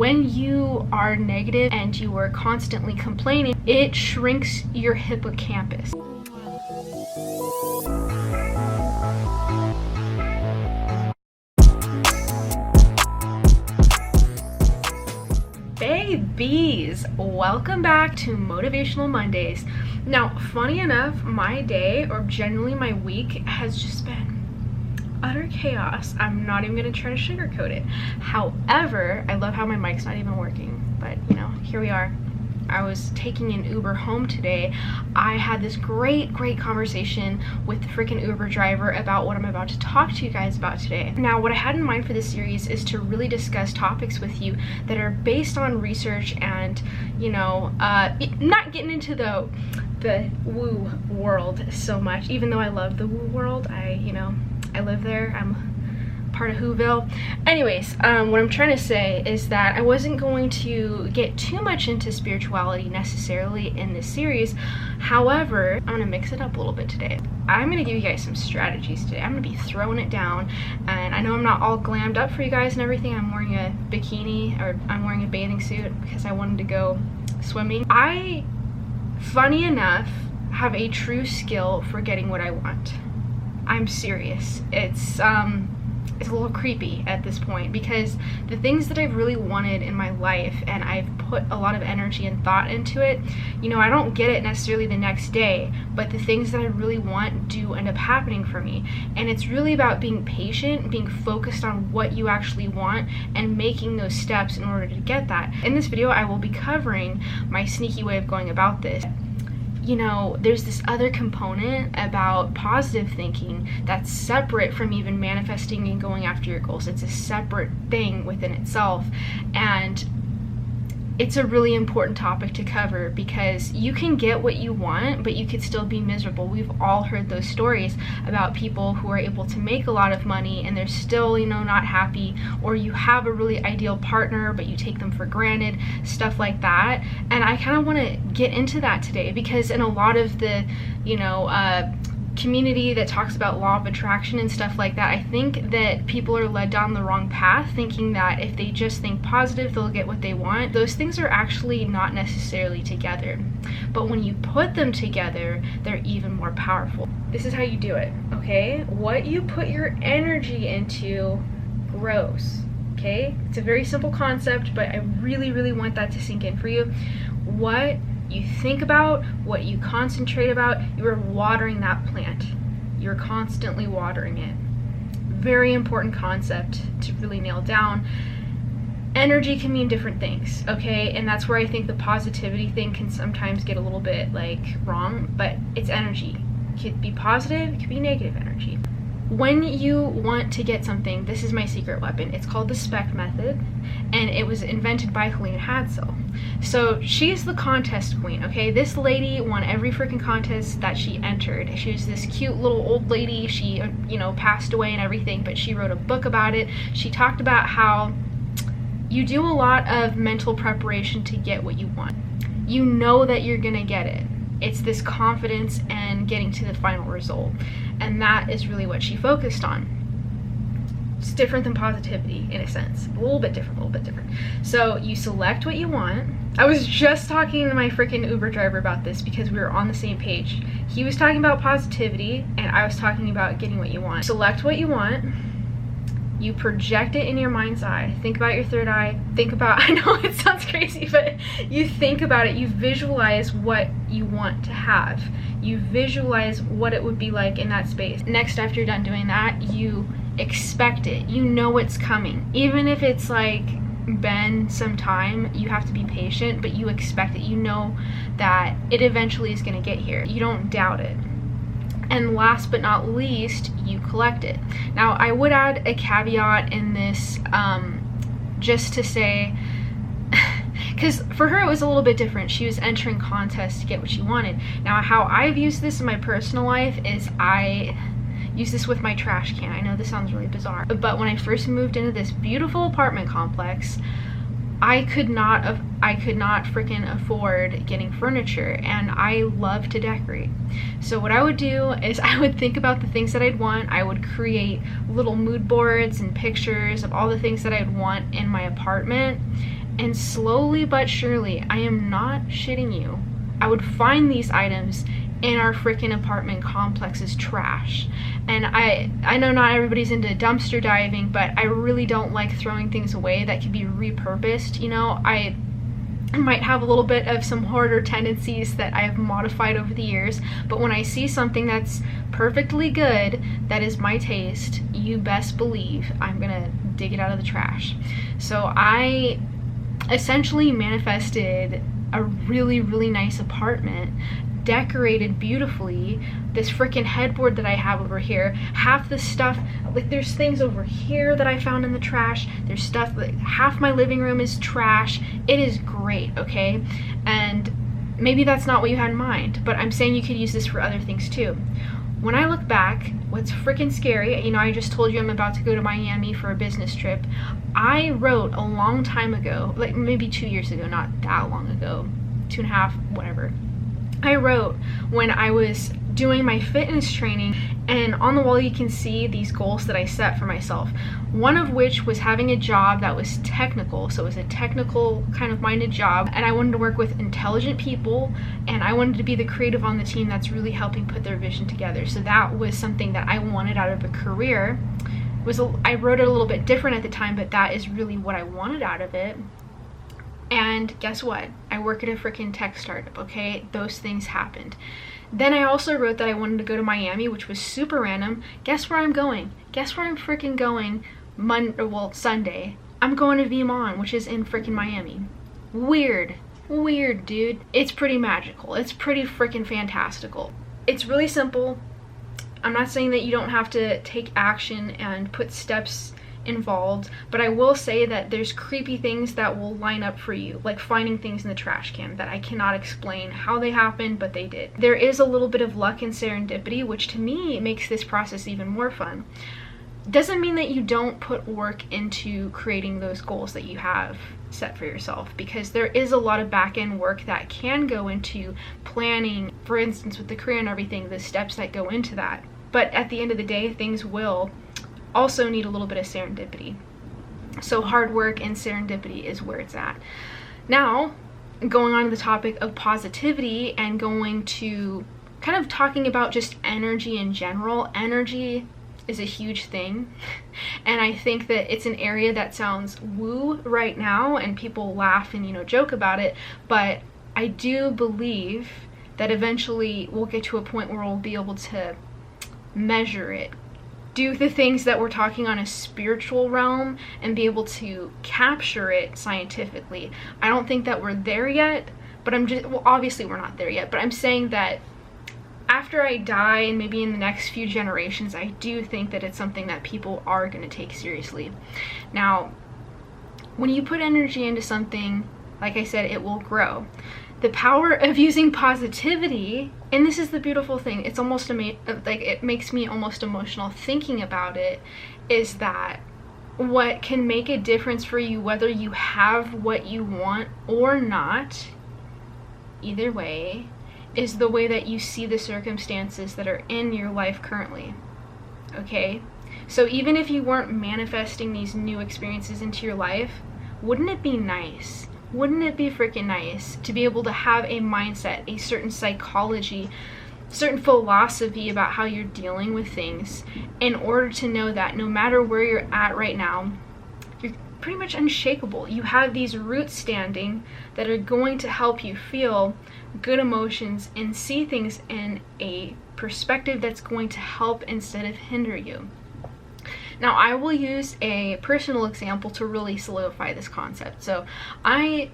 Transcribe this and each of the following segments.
When you are negative and you are constantly complaining, it shrinks your hippocampus. Babies, welcome back to Motivational Mondays. Now, funny enough, my day, or generally my week, has just been utter chaos. I'm not even gonna try to sugarcoat it. However, I love how my mic's not even working, but you know, here we are. I was taking an Uber home today. I had this great conversation with the freaking Uber driver about what I'm about to talk to you guys about today. Now, what I had in mind for this series is to really discuss topics with you that are based on research and, you know, not getting into the woo world so much, even though I love the woo world. I live there. I'm part of Whoville. Anyways, what I'm trying to say is that I wasn't going to get too much into spirituality necessarily in this series. However, I'm gonna mix it up a little bit today. I'm gonna give you guys some strategies today. I'm gonna be throwing it down, and I know I'm not all glammed up for you guys and everything. I'm wearing a bikini, or I'm wearing a bathing suit because I wanted to go swimming. I, funny enough, have a true skill for getting what I want. I'm serious. It's a little creepy at this point, because the things that I've really wanted in my life, and I've put a lot of energy and thought into it, you know, I don't get it necessarily the next day, but the things that I really want do end up happening for me. And it's really about being patient, being focused on what you actually want, and making those steps in order to get that. In this video, I will be covering my sneaky way of going about this. You know, there's this other component about positive thinking that's separate from even manifesting and going after your goals. It's a separate thing within itself, and it's a really important topic to cover, because you can get what you want, but you could still be miserable. We've all heard those stories about people who are able to make a lot of money and they're still, you know, not happy, or you have a really ideal partner but you take them for granted, stuff like that. And I kind of want to get into that today, because in a lot of the, you know, community that talks about law of attraction and stuff like that, I think that people are led down the wrong path, thinking that if they just think positive, they'll get what they want. Those things are actually not necessarily together, but when you put them together, they're even more powerful. This is how you do it, okay? What you put your energy into grows, okay? It's a very simple concept, but I really want that to sink in for you. What you think about, what you concentrate about, you are watering that plant. You're constantly watering it. Very important concept to really nail down. Energy can mean different things, okay? And that's where I think the positivity thing can sometimes get a little bit like wrong, but it's energy. It could be positive, it could be negative energy. When you want to get something, this is my secret weapon. It's called the SPEC Method, and it was invented by Helene Hadsell. So she's the contest queen, okay? This lady won every freaking contest that she entered. She was this cute little old lady. She, you know, passed away and everything, but she wrote a book about it. She talked about how you do a lot of mental preparation to get what you want. You know that you're gonna get it. It's this confidence and getting to the final result. And that is really what she focused on. It's different than positivity in a sense. A little bit different. So you select what you want. I was just talking to my freaking Uber driver about this because we were on the same page. He was talking about positivity and I was talking about getting what you want. Select what you want. You project it in your mind's eye. Think about your third eye. Think about, I know it sounds crazy, but you think about it. You visualize what you want to have. You visualize what it would be like in that space. Next, after you're done doing that, you expect it. You know it's coming. Even if it's like been some time, you have to be patient, but you expect it. You know that it eventually is gonna get here. You don't doubt it. And last but not least, you collect it. Now, I would add a caveat in this, just to say, because for her it was a little bit different. She was entering contests to get what she wanted. Now, how I've used this in my personal life is I use this with my trash can. I know this sounds really bizarre, but when I first moved into this beautiful apartment complex, I could not freaking afford getting furniture, and I love to decorate. So what I would do is I would think about the things that I'd want. I would create little mood boards and pictures of all the things that I'd want in my apartment, And slowly but surely, I am not shitting you, I would find these items in our freaking apartment complex's trash. And I know not everybody's into dumpster diving, but I really don't like throwing things away that can be repurposed. You know, I might have a little bit of some hoarder tendencies that I have modified over the years, but when I see something that's perfectly good, that is my taste, you best believe I'm gonna dig it out of the trash. So I essentially manifested a really, really nice apartment, decorated beautifully. This freaking headboard that I have over here, half the stuff, like there's things over here that I found in the trash, there's stuff, like half my living room is trash. It is great, okay? And maybe that's not what you had in mind, but I'm saying you could use this for other things too. When I look back, what's freaking scary, you know, I just told you I'm about to go to Miami for a business trip. I wrote a long time ago, like maybe 2 years ago, not that long ago, 2.5, whatever. I wrote when I was doing my fitness training, and on the wall you can see these goals that I set for myself. One of which was having a job that was technical, so it was a technical kind of minded job, and I wanted to work with intelligent people, and I wanted to be the creative on the team that's really helping put their vision together. So that was something that I wanted out of a career. I wrote it a little bit different at the time, but that is really what I wanted out of it. And guess what? I work at a freaking tech startup, okay? Those things happened. Then I also wrote that I wanted to go to Miami, which was super random. Guess where I'm going? Guess where I'm freaking going Sunday? I'm going to VMon, which is in freaking Miami. Weird, dude. It's pretty magical. It's pretty freaking fantastical. It's really simple. I'm not saying that you don't have to take action and put steps involved, but I will say that there's creepy things that will line up for you, like finding things in the trash can that I cannot explain how they happened, but they did. There is a little bit of luck and serendipity, which to me makes this process even more fun. Doesn't mean that you don't put work into creating those goals that you have set for yourself, because there is a lot of back-end work that can go into planning, for instance with the career and everything, the steps that go into that. But at the end of the day, things will also need a little bit of serendipity. So hard work and serendipity is where it's at. Now, going on to the topic of positivity and going to kind of talking about just energy in general. Energy is a huge thing, and I think that it's an area that sounds woo right now and people laugh and, you know, joke about it, but I do believe that eventually we'll get to a point where we'll be able to measure it, do the things that we're talking on a spiritual realm, and be able to capture it scientifically. I don't think that we're there yet, but well, obviously we're not there yet, but I'm saying that after I die and maybe in the next few generations, I do think that it's something that people are going to take seriously. Now, when you put energy into something, like I said, it will grow. The power of using positivity, and this is the beautiful thing, it's almost like it makes me almost emotional thinking about it, is that what can make a difference for you, whether you have what you want or not, either way, is the way that you see the circumstances that are in your life currently. Okay? So even if you weren't manifesting these new experiences into your life, wouldn't it be nice? Wouldn't it be freaking nice to be able to have a mindset, a certain psychology, certain philosophy about how you're dealing with things, in order to know that no matter where you're at right now, you're pretty much unshakable. You have these roots standing that are going to help you feel good emotions and see things in a perspective that's going to help instead of hinder you. Now, I will use a personal example to really solidify this concept. So I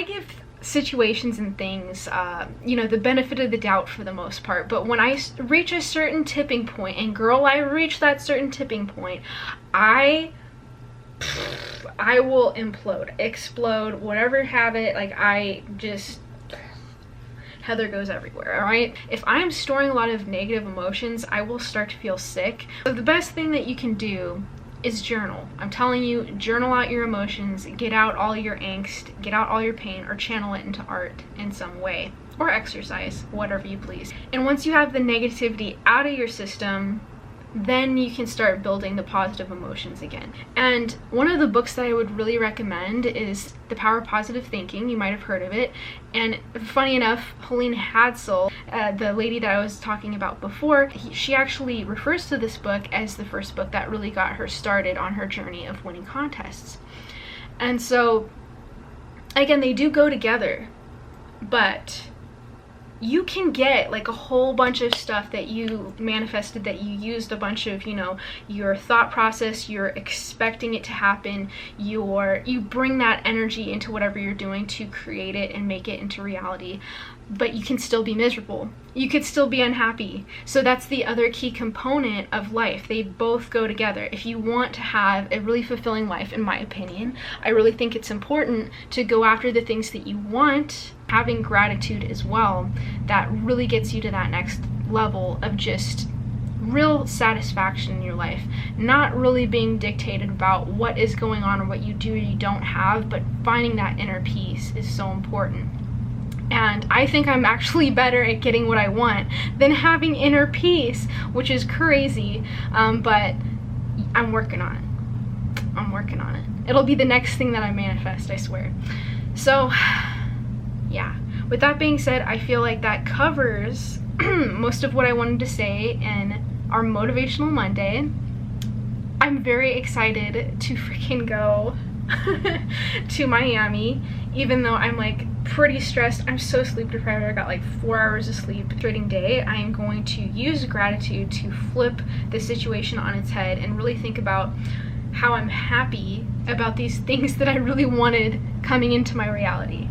give situations and things, the benefit of the doubt for the most part. But when I reach a certain tipping point, and girl, I reach that certain tipping point, I will implode, explode, whatever have it. Like, Heather goes everywhere, all right? If I'm storing a lot of negative emotions, I will start to feel sick. So the best thing that you can do is journal. I'm telling you, journal out your emotions, get out all your angst, get out all your pain, or channel it into art in some way, or exercise, whatever you please. And once you have the negativity out of your system, then you can start building the positive emotions again. And one of the books that I would really recommend is The Power of Positive Thinking. You might have heard of it. And funny enough, Helene Hadsell, the lady that I was talking about before, she actually refers to this book as the first book that really got her started on her journey of winning contests. And so, again, they do go together, but you can get like a whole bunch of stuff that you manifested, that you used a bunch of, you know, your thought process, you're expecting it to happen, you bring that energy into whatever you're doing to create it and make it into reality, but you can still be miserable. You could still be unhappy. So that's the other key component of life. They both go together. If you want to have a really fulfilling life, in my opinion, I really think it's important to go after the things that you want, having gratitude as well. That really gets you to that next level of just real satisfaction in your life. Not really being dictated about what is going on or what you do or you don't have, but finding that inner peace is so important. And I think I'm actually better at getting what I want than having inner peace, which is crazy, but I'm working on it. I'm working on it. It'll be the next thing that I manifest, I swear. So, yeah. With that being said, I feel like that covers most of what I wanted to say in our Motivational Monday. I'm very excited to freaking go to Miami, even though I'm like pretty stressed. I'm so sleep deprived. I got like 4 hours of sleep trading day. I am going to use gratitude to flip the situation on its head and really think about how I'm happy about these things that I really wanted coming into my reality.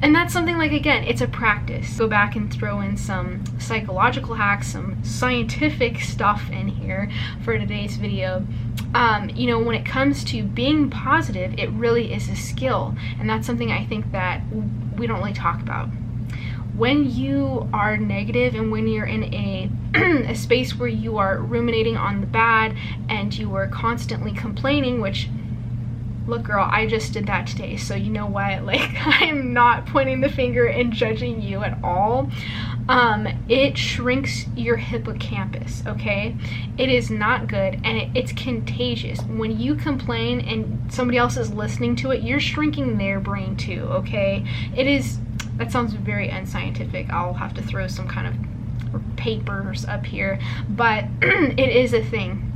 And that's something like, again, it's a practice. Go back and throw in some psychological hacks, some scientific stuff in here for today's video. You know, when it comes to being positive, it really is a skill. And that's something I think that we don't really talk about. When you are negative and when you're in a space where you are ruminating on the bad and you are constantly complaining, which, look girl, I just did that today, so you know what, like, I'm not pointing the finger and judging you at all. It shrinks your hippocampus, okay? It is not good, and it's contagious. When you complain and somebody else is listening to it, you're shrinking their brain too, okay? It is, that sounds very unscientific. I'll have to throw some kind of papers up here, but it is a thing.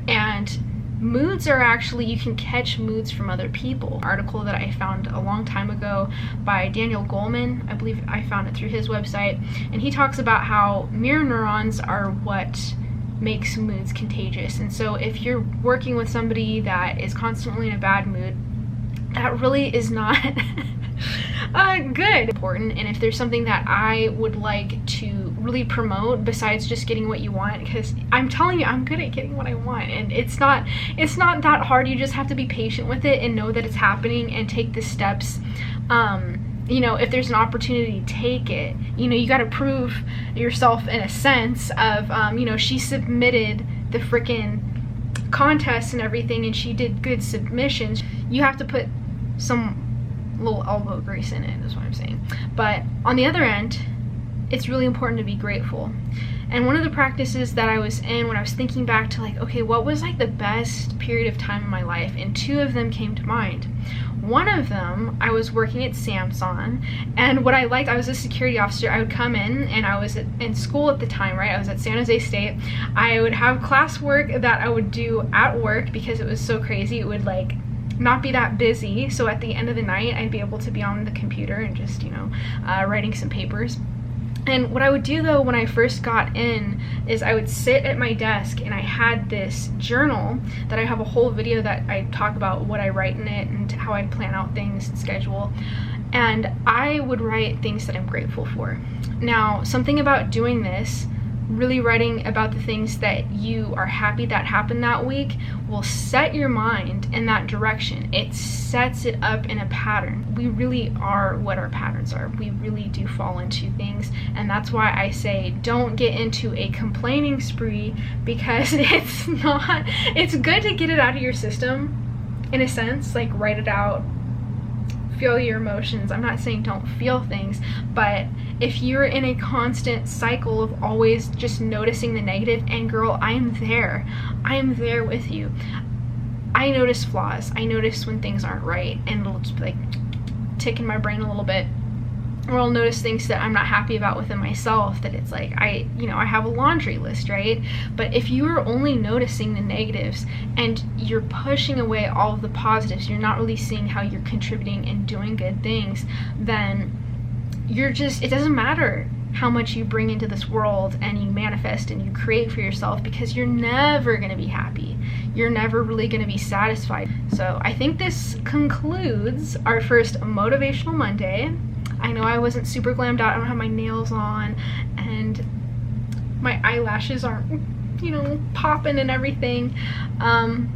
And moods are actually, you can catch moods from other people. An article that I found a long time ago by Daniel Goleman, I believe I found it through his website, and he talks about how mirror neurons are what makes moods contagious. And so if you're working with somebody that is constantly in a bad mood, that really is not good. Important. And if there's something that I would like to really promote besides just getting what you want, because I'm telling you, I'm good at getting what I want, and it's not that hard. You just have to be patient with it and know that it's happening and take the steps. You know, if there's an opportunity, take it. You know, you got to prove yourself in a sense of, you know, she submitted the freaking contest and everything, and she did good submissions. You have to put some little elbow grease in it, is what I'm saying. But on the other end, it's really important to be grateful. And one of the practices that I was in when I was thinking back to, like, okay, what was like the best period of time in my life, and two of them came to mind. One of them, I was working at Samsung, and what I liked, I was a security officer. I would come in, and I was in school at the time, right? I was at San Jose State. I would have classwork that I would do at work because it was so crazy. It would like not be that busy, so at the end of the night I'd be able to be on the computer and just, you know, writing some papers. And what I would do though when I first got in is I would sit at my desk, and I had this journal that I have a whole video that I talk about what I write in it and how I plan out things and schedule. And I would write things that I'm grateful for. Now, something about doing this, really writing about the things that you are happy that happened that week, will set your mind in that direction. It sets it up in a pattern. We really are what our patterns are. We really do fall into things, and that's why I say don't get into a complaining spree, because it's good to get it out of your system in a sense, like write it out, feel your emotions. I'm not saying don't feel things, but if you're in a constant cycle of always just noticing the negative, and girl, I am there with you. I notice flaws. I notice when things aren't right, and it'll just be like tick in my brain a little bit. Or I'll notice things that I'm not happy about within myself, that it's like, I have a laundry list, right? But if you are only noticing the negatives and you're pushing away all of the positives, you're not really seeing how you're contributing and doing good things, then it doesn't matter how much you bring into this world and you manifest and you create for yourself, because you're never going to be happy. You're never really going to be satisfied. So I think this concludes our first Motivational Monday. I know I wasn't super glammed out. I don't have my nails on and my eyelashes aren't, popping and everything. And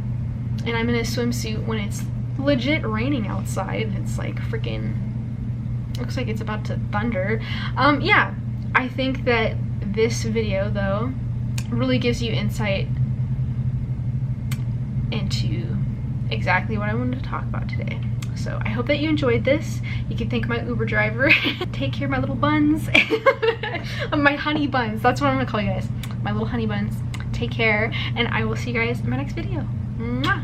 I'm in a swimsuit when it's legit raining outside. It's like freaking, looks like it's about to thunder. Yeah, I think that this video though really gives you insight into exactly what I wanted to talk about today. So I hope that you enjoyed this. You can thank my Uber driver. Take care of my little buns. My honey buns. That's what I'm gonna call you guys. My little honey buns. Take care, and I will see you guys in my next video. Mwah!